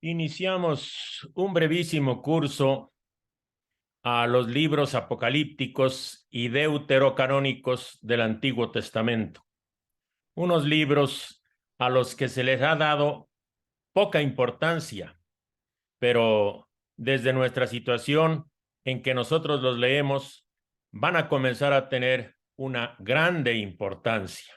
iniciamos un brevísimo curso a los libros apocalípticos y deuterocanónicos del Antiguo Testamento. Unos libros a los que se les ha dado poca importancia, pero desde nuestra situación en que nosotros los leemos, van a comenzar a tener una grande importancia.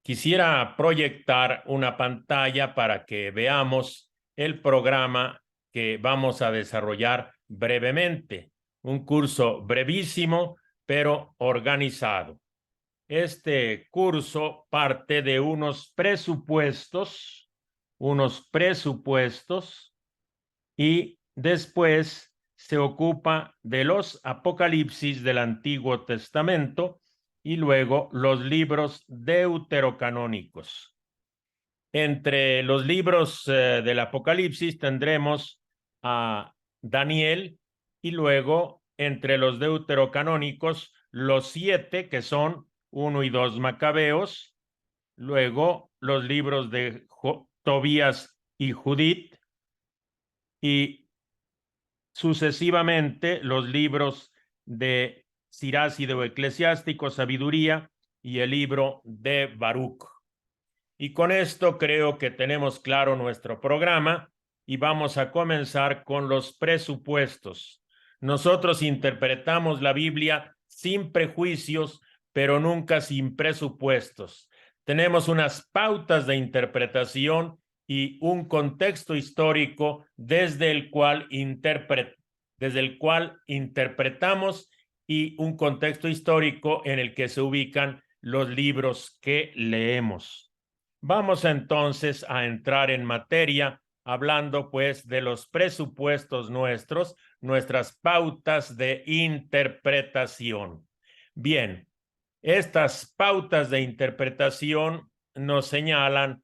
Quisiera proyectar una pantalla para que veamos el programa que vamos a desarrollar brevemente. Un curso brevísimo, pero organizado. Este curso parte de unos presupuestos y después se ocupa de los apocalipsis del Antiguo Testamento y luego los libros deuterocanónicos. Entre los libros del Apocalipsis tendremos a Daniel y luego entre los deuterocanónicos los 7 que son 1 y 2 Macabeos, luego los libros de Tobías y Judith y sucesivamente los libros de Siracide o Eclesiástico, Sabiduría y el libro de Baruch. Y con esto creo que tenemos claro nuestro programa y vamos a comenzar con los presupuestos. Nosotros interpretamos la Biblia sin prejuicios, pero nunca sin presupuestos. Tenemos unas pautas de interpretación y un contexto histórico desde el cual interpretamos y un contexto histórico en el que se ubican los libros que leemos. Vamos entonces a entrar en materia hablando pues de los presupuestos nuestras pautas de interpretación. Bien, estas pautas de interpretación nos señalan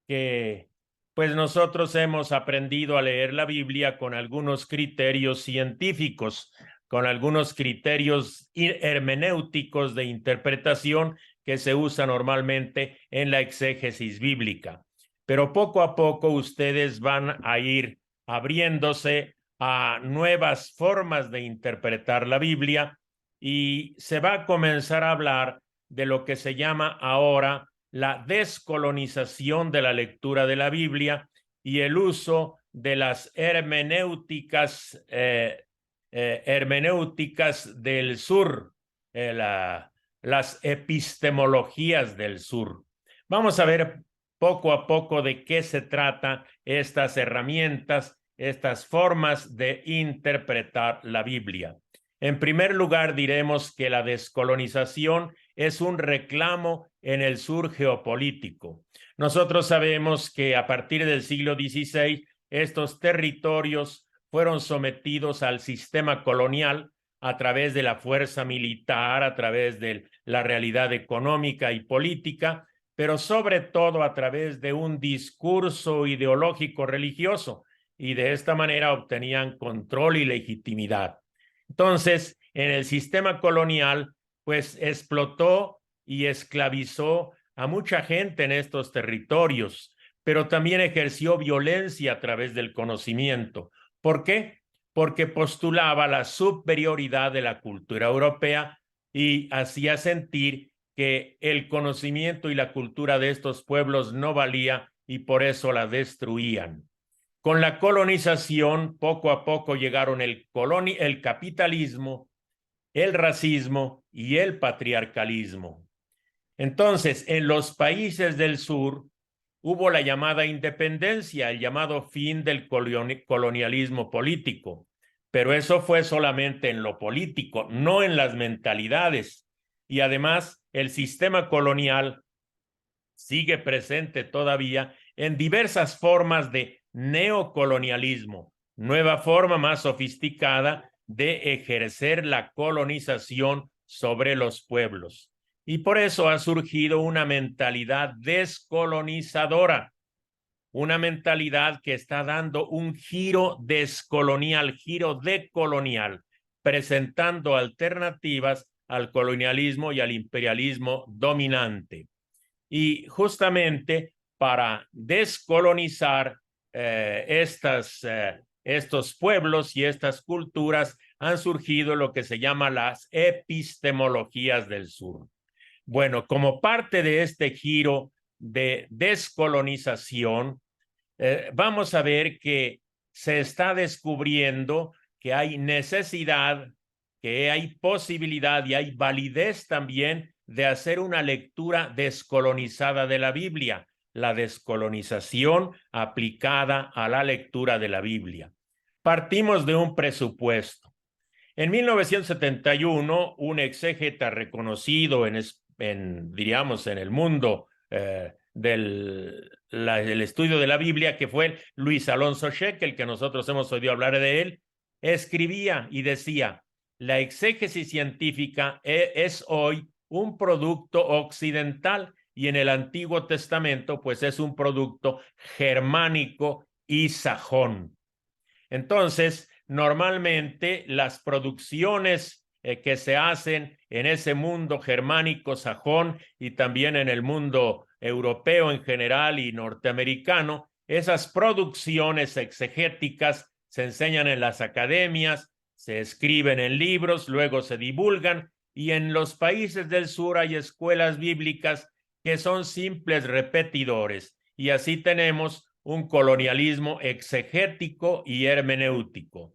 que pues nosotros hemos aprendido a leer la Biblia con algunos criterios científicos, con algunos criterios hermenéuticos de interpretación que se usa normalmente en la exégesis bíblica. Pero poco a poco ustedes van a ir abriéndose a nuevas formas de interpretar la Biblia y se va a comenzar a hablar de lo que se llama ahora la descolonización de la lectura de la Biblia y el uso de las hermenéuticas del sur, las epistemologías del sur. Vamos a ver poco a poco de qué se trata estas herramientas, estas formas de interpretar la Biblia. En primer lugar, diremos que la descolonización es un reclamo en el sur geopolítico. Nosotros sabemos que a partir del siglo XVI, estos territorios fueron sometidos al sistema colonial a través de la fuerza militar, a través de la realidad económica y política, pero sobre todo a través de un discurso ideológico religioso, y de esta manera obtenían control y legitimidad. Entonces, en el sistema colonial, pues explotó y esclavizó a mucha gente en estos territorios, pero también ejerció violencia a través del conocimiento. ¿Por qué? Porque postulaba la superioridad de la cultura europea y hacía sentir que el conocimiento y la cultura de estos pueblos no valía y por eso la destruían. Con la colonización, poco a poco llegaron el capitalismo, el racismo y el patriarcalismo. Entonces, en los países del sur hubo la llamada independencia, el llamado fin del colonialismo político, pero eso fue solamente en lo político, no en las mentalidades. Y además, el sistema colonial sigue presente todavía en diversas formas de neocolonialismo, nueva forma más sofisticada de ejercer la colonización sobre los pueblos. Y por eso ha surgido una mentalidad descolonizadora, una mentalidad que está dando un giro descolonial, giro decolonial, presentando alternativas al colonialismo y al imperialismo dominante. Y justamente para descolonizar estos pueblos y estas culturas han surgido lo que se llama las epistemologías del sur. Bueno, como parte de este giro de descolonización, vamos a ver que se está descubriendo que hay necesidad, que hay posibilidad y hay validez también de hacer una lectura descolonizada de la Biblia, la descolonización aplicada a la lectura de la Biblia. Partimos de un presupuesto. En 1971, un exégeta reconocido diríamos, en el mundo del estudio de la Biblia, que fue Luis Alonso Scheck, que nosotros hemos oído hablar de él, escribía y decía: la exégesis científica es hoy un producto occidental y en el Antiguo Testamento pues es un producto germánico y sajón. Entonces, normalmente las producciones que se hacen en ese mundo germánico, sajón, y también en el mundo europeo en general y norteamericano, esas producciones exegéticas se enseñan en las academias, se escriben en libros, luego se divulgan, y en los países del sur hay escuelas bíblicas que son simples repetidores, y así tenemos un colonialismo exegético y hermenéutico.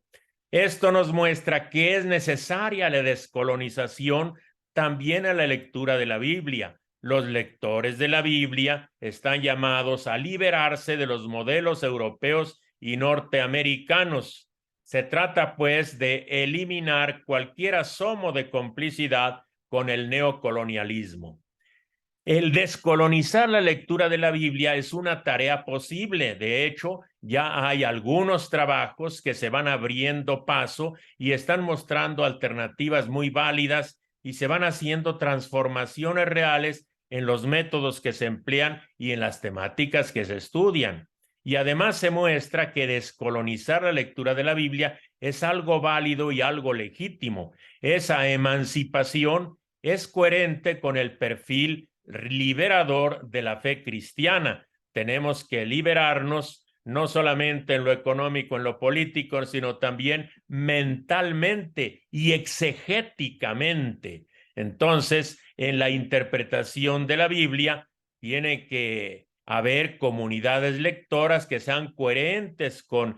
Esto nos muestra que es necesaria la descolonización también a la lectura de la Biblia. Los lectores de la Biblia están llamados a liberarse de los modelos europeos y norteamericanos. Se trata, pues, de eliminar cualquier asomo de complicidad con el neocolonialismo. El descolonizar la lectura de la Biblia es una tarea posible. De hecho, ya hay algunos trabajos que se van abriendo paso y están mostrando alternativas muy válidas y se van haciendo transformaciones reales en los métodos que se emplean y en las temáticas que se estudian. Y además se muestra que descolonizar la lectura de la Biblia es algo válido y algo legítimo. Esa emancipación es coherente con el perfil liberador de la fe cristiana. Tenemos que liberarnos no solamente en lo económico, en lo político, sino también mentalmente y exegéticamente. Entonces, en la interpretación de la Biblia, tiene que haber comunidades lectoras que sean coherentes con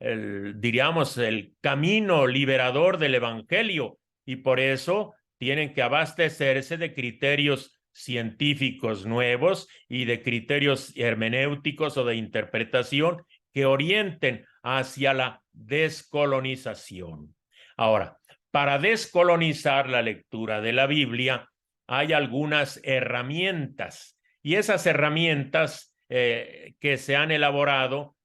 diríamos, el camino liberador del Evangelio, y por eso tienen que abastecerse de criterios científicos nuevos y de criterios hermenéuticos o de interpretación que orienten hacia la descolonización. Ahora, para descolonizar la lectura de la Biblia hay algunas herramientas, y esas herramientas que se han elaborado,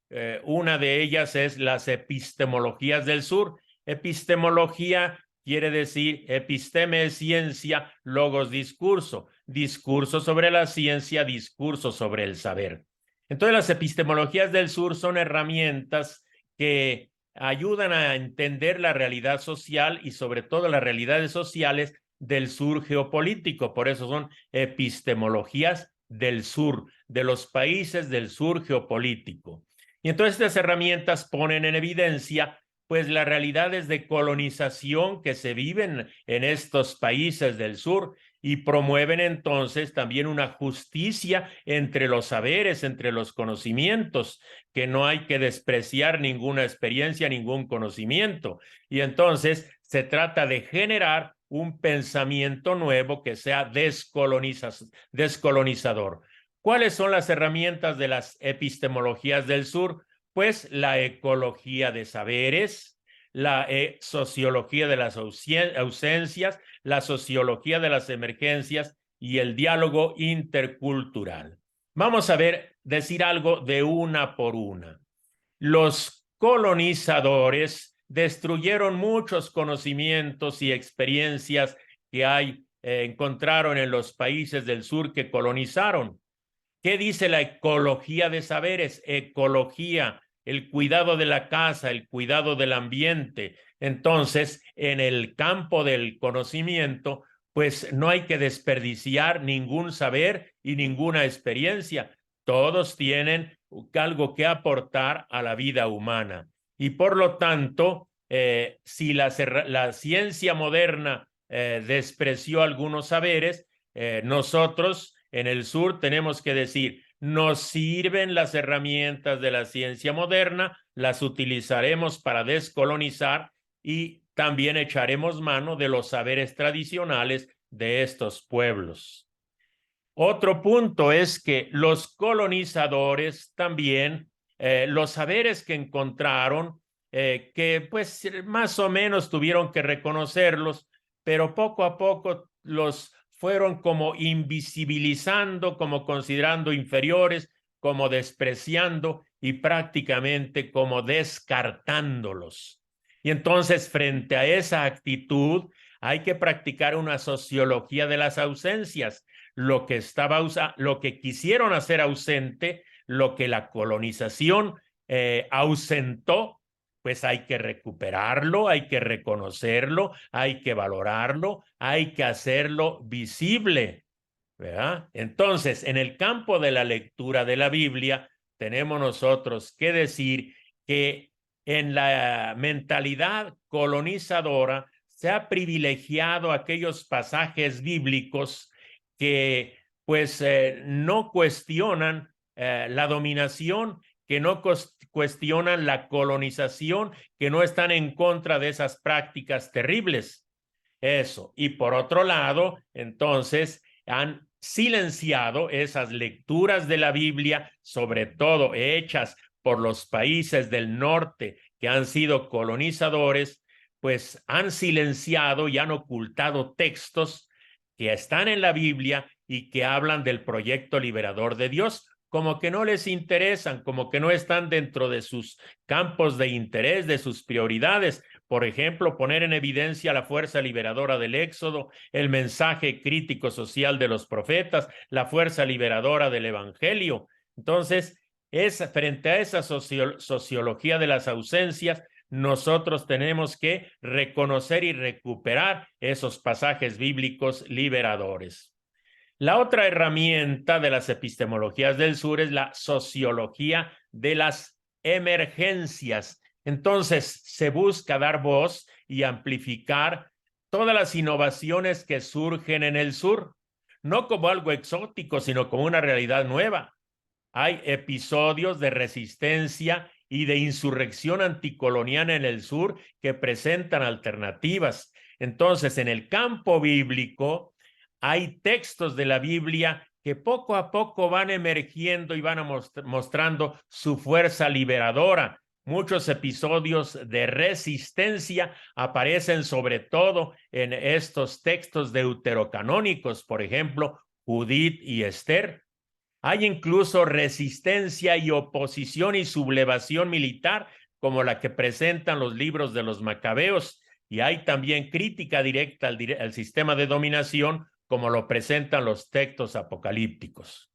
una de ellas es las epistemologías del sur. Epistemología quiere decir, episteme es ciencia, logos discurso, discurso sobre la ciencia, discurso sobre el saber. Entonces las epistemologías del sur son herramientas que ayudan a entender la realidad social y sobre todo las realidades sociales del sur geopolítico. Por eso son epistemologías del sur, de los países del sur geopolítico. Y entonces estas herramientas ponen en evidencia pues las realidades de colonización que se viven en estos países del sur y promueven entonces también una justicia entre los saberes, entre los conocimientos, que no hay que despreciar ninguna experiencia, ningún conocimiento. Y entonces se trata de generar un pensamiento nuevo que sea descolonizador. ¿Cuáles son las herramientas de las epistemologías del sur? Pues la ecología de saberes, la sociología de las ausencias, la sociología de las emergencias y el diálogo intercultural. Vamos a decir algo de una por una. Los colonizadores destruyeron muchos conocimientos y experiencias que encontraron en los países del sur que colonizaron. ¿Qué dice la ecología de saberes? Ecología, el cuidado de la casa, el cuidado del ambiente. Entonces, en el campo del conocimiento, pues no hay que desperdiciar ningún saber y ninguna experiencia. Todos tienen algo que aportar a la vida humana. Y por lo tanto, si la ciencia moderna despreció algunos saberes, nosotros en el sur tenemos que decir, nos sirven las herramientas de la ciencia moderna, las utilizaremos para descolonizar y también echaremos mano de los saberes tradicionales de estos pueblos. Otro punto es que los colonizadores también, los saberes que encontraron, que pues más o menos tuvieron que reconocerlos, pero poco a poco los fueron como invisibilizando, como considerando inferiores, como despreciando y prácticamente como descartándolos. Y entonces, frente a esa actitud, hay que practicar una sociología de las ausencias, lo que quisieron hacer ausente, lo que la colonización ausentó, pues hay que recuperarlo, hay que reconocerlo, hay que valorarlo, hay que hacerlo visible, ¿verdad? Entonces, en el campo de la lectura de la Biblia, tenemos nosotros que decir que en la mentalidad colonizadora se ha privilegiado aquellos pasajes bíblicos que pues no cuestionan la dominación, que no cuestionan la colonización, que no están en contra de esas prácticas terribles. Eso. Y por otro lado, entonces, han silenciado esas lecturas de la Biblia, sobre todo hechas por los países del norte que han sido colonizadores, pues han silenciado y han ocultado textos que están en la Biblia y que hablan del proyecto liberador de Dios, como que no les interesan, como que no están dentro de sus campos de interés, de sus prioridades. Por ejemplo, poner en evidencia la fuerza liberadora del Éxodo, el mensaje crítico social de los profetas, la fuerza liberadora del Evangelio. Entonces, frente a esa sociología de las ausencias, nosotros tenemos que reconocer y recuperar esos pasajes bíblicos liberadores. La otra herramienta de las epistemologías del sur es la sociología de las emergencias. Entonces, se busca dar voz y amplificar todas las innovaciones que surgen en el sur, no como algo exótico, sino como una realidad nueva. Hay episodios de resistencia y de insurrección anticolonial en el sur que presentan alternativas. Entonces, en el campo bíblico, hay textos de la Biblia que poco a poco van emergiendo y van mostrando su fuerza liberadora. Muchos episodios de resistencia aparecen sobre todo en estos textos deuterocanónicos, por ejemplo, Judith y Esther. Hay incluso resistencia y oposición y sublevación militar, como la que presentan los libros de los Macabeos, y hay también crítica directa al sistema de dominación, como lo presentan los textos apocalípticos.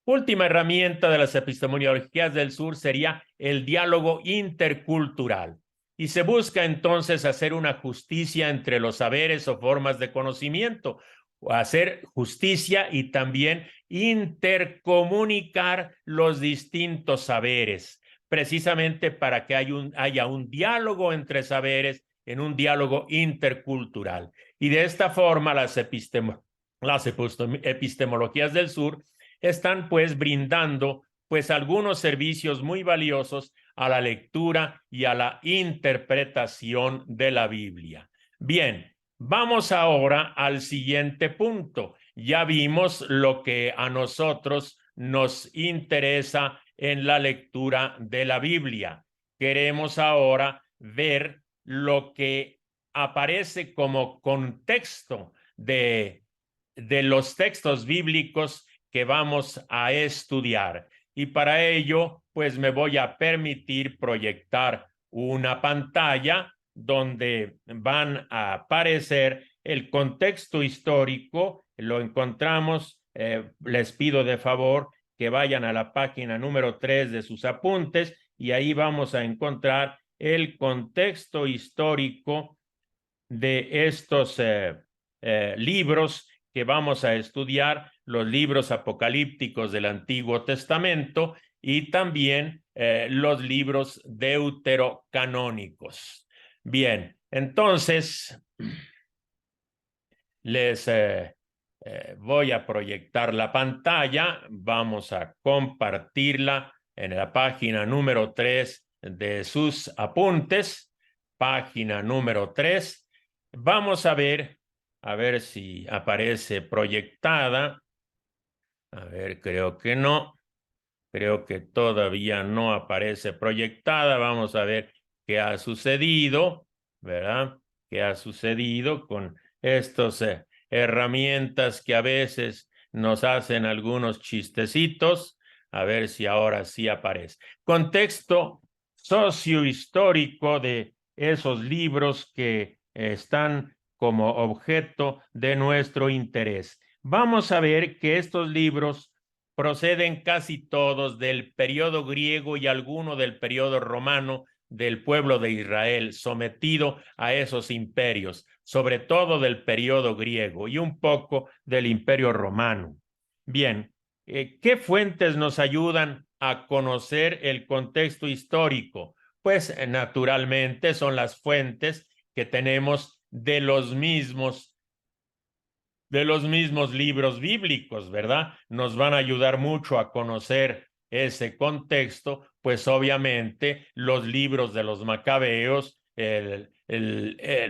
Última herramienta de las epistemologías del sur sería el diálogo intercultural. Y se busca entonces hacer una justicia entre los saberes o formas de conocimiento, hacer justicia y también intercomunicar los distintos saberes, precisamente para que haya un diálogo entre saberes en un diálogo intercultural. Y de esta forma las epistemologías del sur están pues brindando pues algunos servicios muy valiosos a la lectura y a la interpretación de la Biblia. Bien, vamos ahora al siguiente punto. Ya vimos lo que a nosotros nos interesa en la lectura de la Biblia. Queremos ahora ver lo que aparece como contexto de los textos bíblicos que vamos a estudiar. Y para ello, pues me voy a permitir proyectar una pantalla donde van a aparecer el contexto histórico. Lo encontramos, les pido de favor que vayan a la página número 3 de sus apuntes y ahí vamos a encontrar el contexto histórico de estos libros que vamos a estudiar, los libros apocalípticos del Antiguo Testamento, y también los libros deuterocanónicos. Bien, entonces les voy a proyectar la pantalla. Vamos a compartirla en la página número 3 de sus apuntes. Página número 3. Vamos a ver si aparece proyectada. A ver, creo que no. Creo que todavía no aparece proyectada. Vamos a ver qué ha sucedido, ¿verdad? ¿Qué ha sucedido con estas herramientas que a veces nos hacen algunos chistecitos? A ver si ahora sí aparece. Contexto sociohistórico de esos libros que están como objeto de nuestro interés. Vamos a ver que estos libros proceden casi todos del periodo griego y alguno del periodo romano del pueblo de Israel, sometido a esos imperios, sobre todo del periodo griego y un poco del imperio romano. Bien, ¿qué fuentes nos ayudan a conocer el contexto histórico? Pues naturalmente son las fuentes que tenemos de los mismos libros bíblicos, ¿verdad? Nos van a ayudar mucho a conocer ese contexto, pues obviamente los libros de los macabeos, el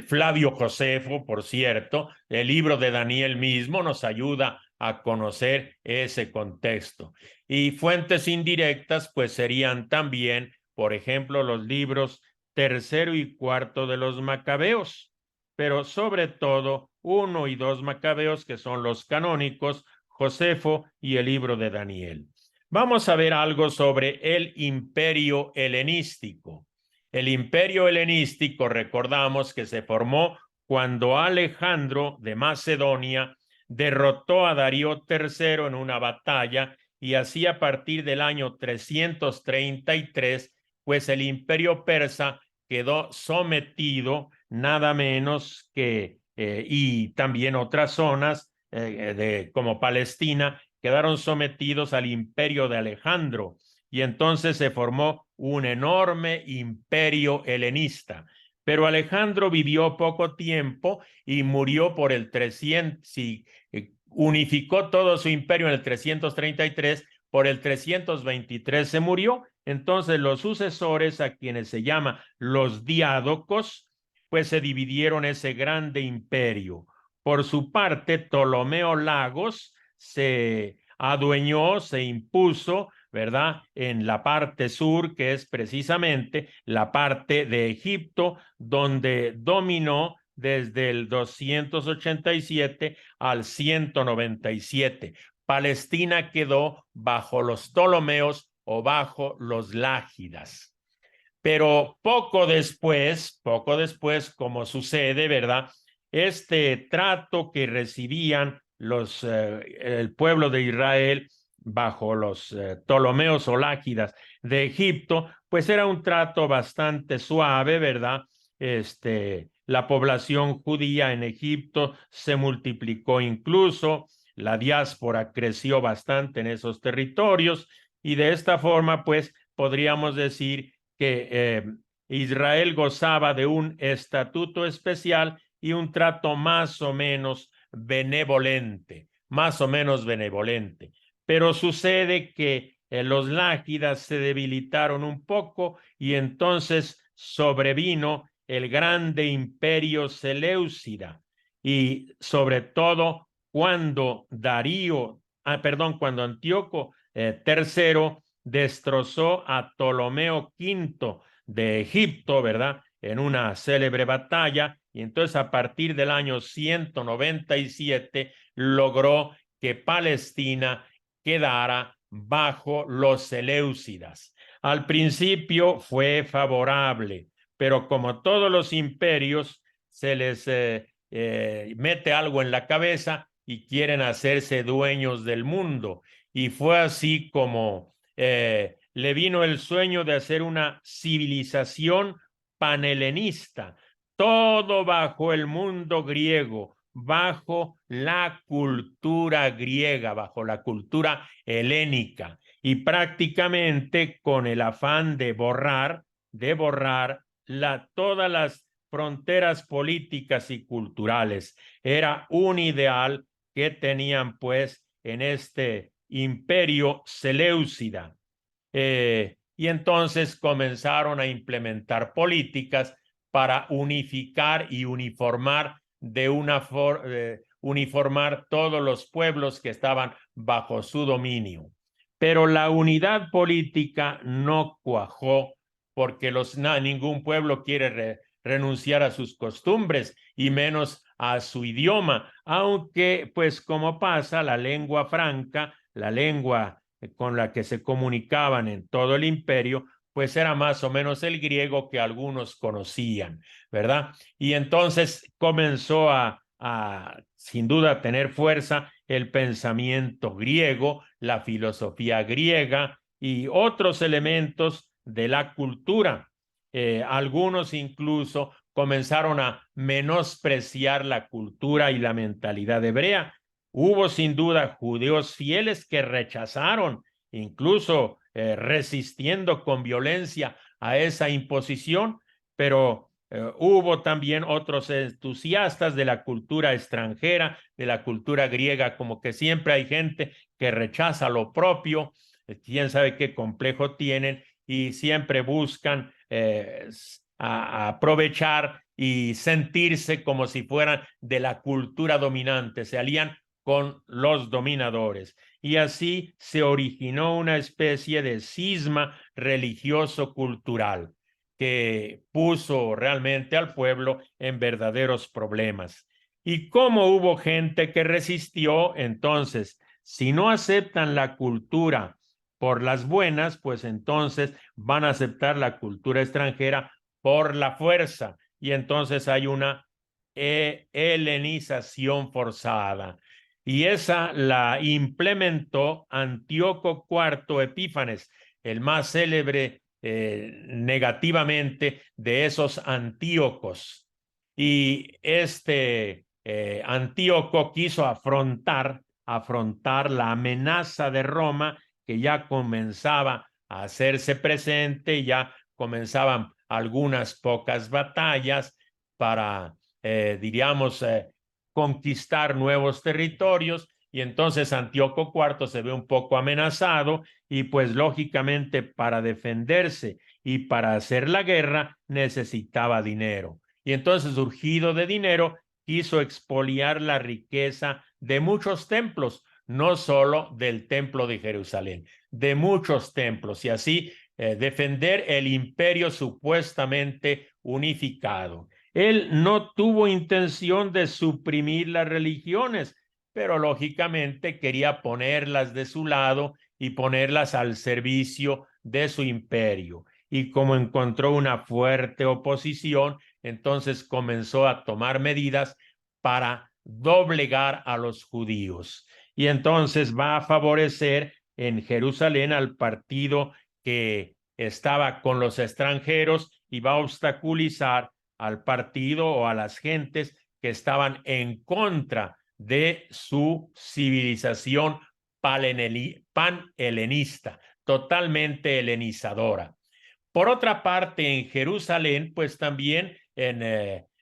Flavio Josefo, por cierto, el libro de Daniel mismo nos ayuda a conocer ese contexto. Y fuentes indirectas, pues serían también, por ejemplo, los libros tercero y cuarto de los macabeos, pero sobre todo 1 y 2 Macabeos, que son los canónicos, Josefo y el libro de Daniel. Vamos a ver algo sobre el imperio helenístico. El imperio helenístico, recordamos que se formó cuando Alejandro de Macedonia derrotó a Darío III en una batalla, y así a partir del año 333, pues el imperio persa quedó sometido nada menos que, y también otras zonas como Palestina, quedaron sometidos al imperio de Alejandro, y entonces se formó un enorme imperio helenista. Pero Alejandro vivió poco tiempo y murió por el 300, unificó todo su imperio en el 333, por el 323 se murió. Entonces los sucesores, a quienes se llama los diádocos, pues se dividieron ese grande imperio. Por su parte, Ptolomeo Lagos se adueñó, se impuso, ¿verdad?, en la parte sur, que es precisamente la parte de Egipto, donde dominó desde el 287 al 197. Palestina quedó bajo los Ptolomeos o bajo los Lágidas. Pero poco después, como sucede, ¿verdad? Este trato que recibían el pueblo de Israel bajo los Ptolomeos o Lágidas de Egipto, pues era un trato bastante suave, ¿verdad? La población judía en Egipto se multiplicó incluso, la diáspora creció bastante en esos territorios, y de esta forma, pues, podríamos decir que Israel gozaba de un estatuto especial y un trato más o menos benevolente, Pero sucede que los lágidas se debilitaron un poco, y entonces sobrevino el grande imperio seleucida, y sobre todo cuando cuando Antíoco III destrozó a Ptolomeo V de Egipto, ¿verdad?, en una célebre batalla, y entonces a partir del año 197 logró que Palestina quedara bajo los seleucidas. Al principio fue favorable, pero como todos los imperios, se les mete algo en la cabeza y quieren hacerse dueños del mundo. Y fue así como le vino el sueño de hacer una civilización panhelenista, todo bajo el mundo griego, bajo la cultura griega, bajo la cultura helénica. y prácticamente con el afán de borrar todas las fronteras políticas y culturales. Era un ideal que tenían pues en este imperio seleucida. Y entonces comenzaron a implementar políticas para unificar y uniformar uniformar todos los pueblos que estaban bajo su dominio. Pero la unidad política no cuajó porque ningún pueblo quiere renunciar a sus costumbres y menos a su idioma, aunque pues como pasa, la lengua franca, la lengua con la que se comunicaban en todo el imperio, pues era más o menos el griego que algunos conocían, ¿verdad? Y entonces comenzó sin duda, tener fuerza el pensamiento griego, la filosofía griega y otros elementos de la cultura. Algunos incluso comenzaron a menospreciar la cultura y la mentalidad hebrea. Hubo sin duda judíos fieles que rechazaron, incluso resistiendo con violencia a esa imposición, pero hubo también otros entusiastas de la cultura extranjera, de la cultura griega, como que siempre hay gente que rechaza lo propio, quién sabe qué complejo tienen y siempre buscan aprovechar y sentirse como si fueran de la cultura dominante, se alían con los dominadores. Y así se originó una especie de cisma religioso-cultural que puso realmente al pueblo en verdaderos problemas. Y cómo hubo gente que resistió, entonces, si no aceptan la cultura por las buenas, pues entonces van a aceptar la cultura extranjera por la fuerza. Y entonces hay una helenización forzada. Y esa la implementó Antíoco IV Epífanes, el más célebre negativamente de esos Antíocos. Y este Antíoco quiso afrontar la amenaza de Roma que ya comenzaba a hacerse presente, ya comenzaban algunas pocas batallas para, diríamos, conquistar nuevos territorios, y entonces Antíoco IV se ve un poco amenazado y pues lógicamente para defenderse y para hacer la guerra necesitaba dinero. Y entonces, urgido de dinero, quiso expoliar la riqueza de muchos templos, no solo del templo de Jerusalén, de muchos templos, y así defender el imperio supuestamente unificado. Él no tuvo intención de suprimir las religiones, pero lógicamente quería ponerlas de su lado y ponerlas al servicio de su imperio. Y como encontró una fuerte oposición, entonces comenzó a tomar medidas para doblegar a los judíos. Y entonces va a favorecer en Jerusalén al partido que estaba con los extranjeros y va a obstaculizar al partido o a las gentes que estaban en contra de su civilización panhelenista, totalmente helenizadora. Por otra parte, en Jerusalén, pues también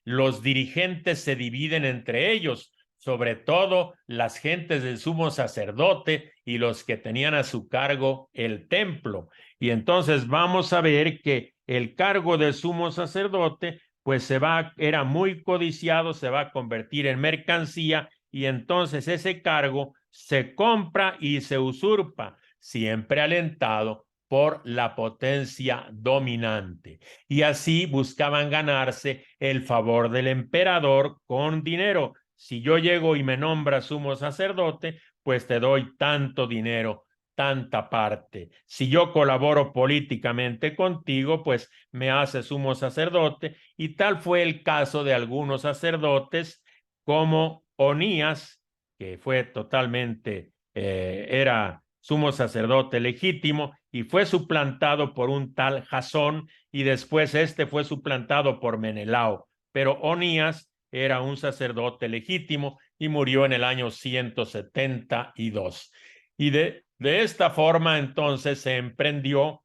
los dirigentes se dividen entre ellos, sobre todo las gentes del sumo sacerdote y los que tenían a su cargo el templo. Y entonces vamos a ver que el cargo del sumo sacerdote pues era muy codiciado, se va a convertir en mercancía, y entonces ese cargo se compra y se usurpa, siempre alentado por la potencia dominante. Y así buscaban ganarse el favor del emperador con dinero. Si yo llego y me nombra sumo sacerdote, pues te doy tanto dinero, tanta parte. Si yo colaboro políticamente contigo, pues me haces sumo sacerdote. Y tal fue el caso de algunos sacerdotes como Onías, que fue totalmente, era sumo sacerdote legítimo y fue suplantado por un tal Jasón, y después este fue suplantado por Menelao. Pero Onías era un sacerdote legítimo y murió en el año 172. Y De esta forma, entonces, se emprendió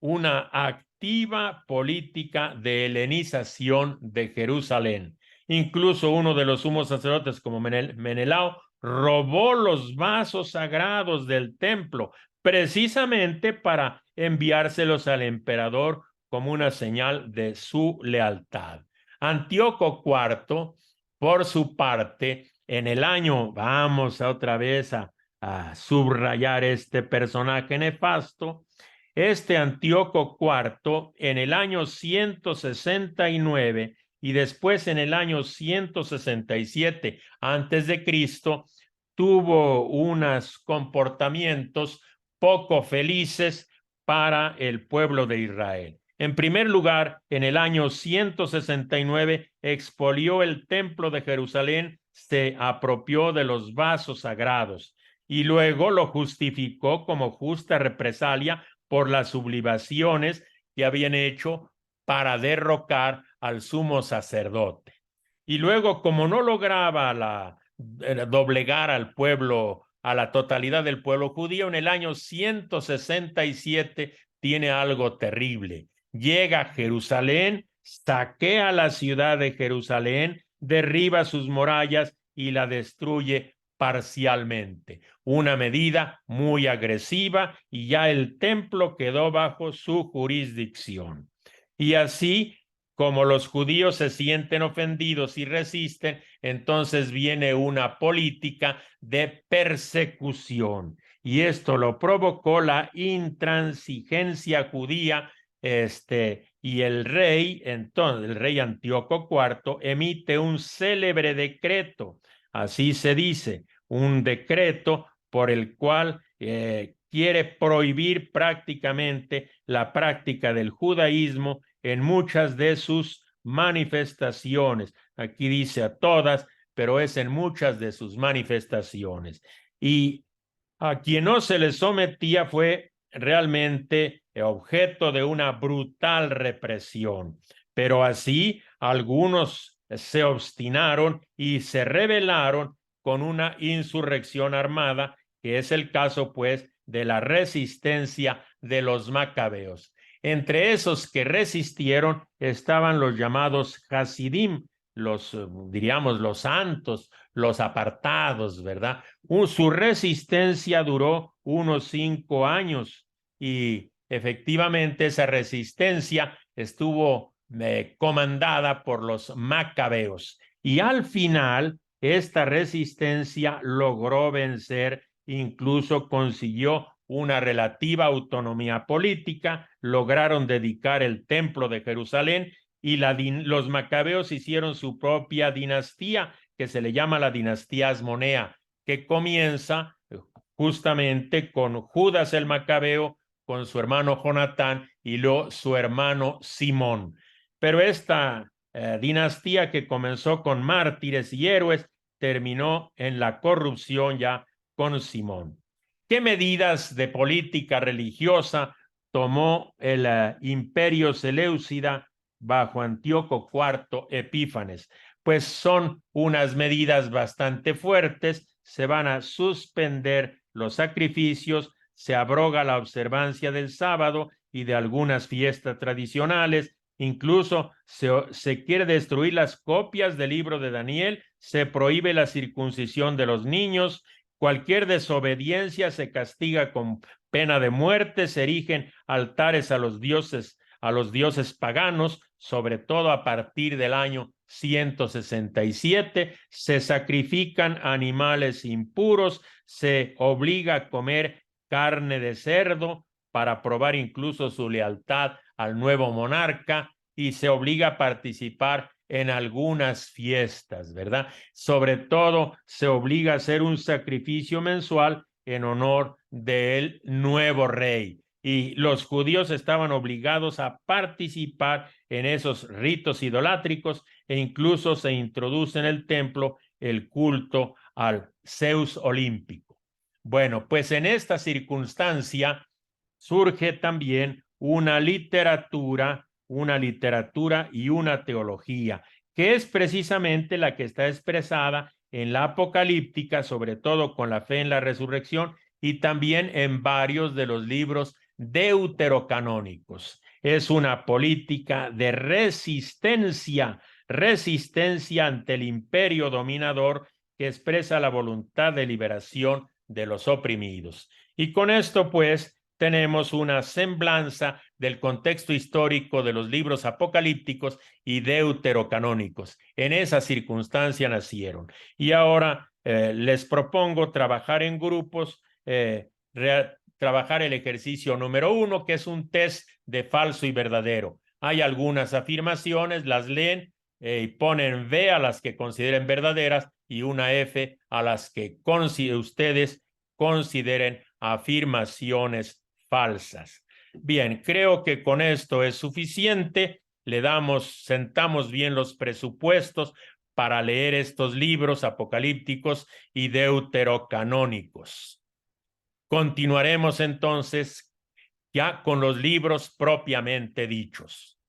una activa política de helenización de Jerusalén. Incluso uno de los sumos sacerdotes, como Menelao, robó los vasos sagrados del templo precisamente para enviárselos al emperador como una señal de su lealtad. Antíoco IV, por su parte, en el año, vamos otra vez a subrayar este personaje nefasto, este Antíoco IV, en el año 169 y después en el año 167 antes de Cristo, tuvo unos comportamientos poco felices para el pueblo de Israel. En primer lugar, en el año 169 expolió el templo de Jerusalén, se apropió de los vasos sagrados y luego lo justificó como justa represalia por las sublimaciones que habían hecho para derrocar al sumo sacerdote. Y luego, como no lograba doblegar al pueblo, a la totalidad del pueblo judío, en el año 167 tiene algo terrible. Llega a Jerusalén, saquea la ciudad de Jerusalén, derriba sus murallas y la destruye parcialmente. Una medida muy agresiva y ya el templo quedó bajo su jurisdicción. Y así, como los judíos se sienten ofendidos y resisten, entonces viene una política de persecución. Y esto lo provocó la intransigencia judía, y el rey, entonces, el rey Antíoco IV, emite un célebre decreto, así se dice, un decreto por el cual quiere prohibir prácticamente la práctica del judaísmo en muchas de sus manifestaciones. Aquí dice a todas, pero es en muchas de sus manifestaciones. Y a quien no se le sometía fue realmente objeto de una brutal represión. Pero así algunos se obstinaron y se rebelaron con una insurrección armada, que es el caso, pues, de la resistencia de los macabeos. Entre esos que resistieron estaban los llamados Hasidim, diríamos, los santos, los apartados, ¿verdad? Su resistencia duró unos 5 años y efectivamente esa resistencia estuvo comandada por los macabeos. Y al final, esta resistencia logró vencer, incluso consiguió una relativa autonomía política, lograron dedicar el templo de Jerusalén y los macabeos hicieron su propia dinastía, que se le llama la dinastía Asmonea, que comienza justamente con Judas el Macabeo, con su hermano Jonatán y luego su hermano Simón. Pero esta dinastía, que comenzó con mártires y héroes, terminó en la corrupción ya con Simón. ¿Qué medidas de política religiosa tomó el imperio seleucida bajo Antíoco IV Epífanes? Pues son unas medidas bastante fuertes. Se van a suspender los sacrificios, se abroga la observancia del sábado y de algunas fiestas tradicionales, incluso se quiere destruir las copias del libro de Daniel, se prohíbe la circuncisión de los niños, cualquier desobediencia se castiga con pena de muerte, se erigen altares a los dioses paganos, sobre todo a partir del año 167, se sacrifican animales impuros, se obliga a comer carne de cerdo para probar incluso su lealtad al nuevo monarca y se obliga a participar en algunas fiestas, ¿verdad? Sobre todo se obliga a hacer un sacrificio mensual en honor del nuevo rey. Y los judíos estaban obligados a participar en esos ritos idolátricos e incluso se introduce en el templo el culto al Zeus olímpico. Bueno, pues en esta circunstancia surge también una literatura y una teología, que es precisamente la que está expresada en la apocalíptica, sobre todo con la fe en la resurrección, y también en varios de los libros deuterocanónicos. Es una política de resistencia ante el imperio dominador que expresa la voluntad de liberación de los oprimidos. Y con esto, pues, tenemos una semblanza del contexto histórico de los libros apocalípticos y deuterocanónicos. En esa circunstancia nacieron. Y ahora les propongo trabajar en grupos, trabajar el ejercicio número 1, que es un test de falso y verdadero. Hay algunas afirmaciones, las leen y ponen V a las que consideren verdaderas y una F a las que ustedes consideren afirmaciones falsas. Bien, creo que con esto es suficiente. Sentamos bien los presupuestos para leer estos libros apocalípticos y deuterocanónicos. Continuaremos entonces ya con los libros propiamente dichos.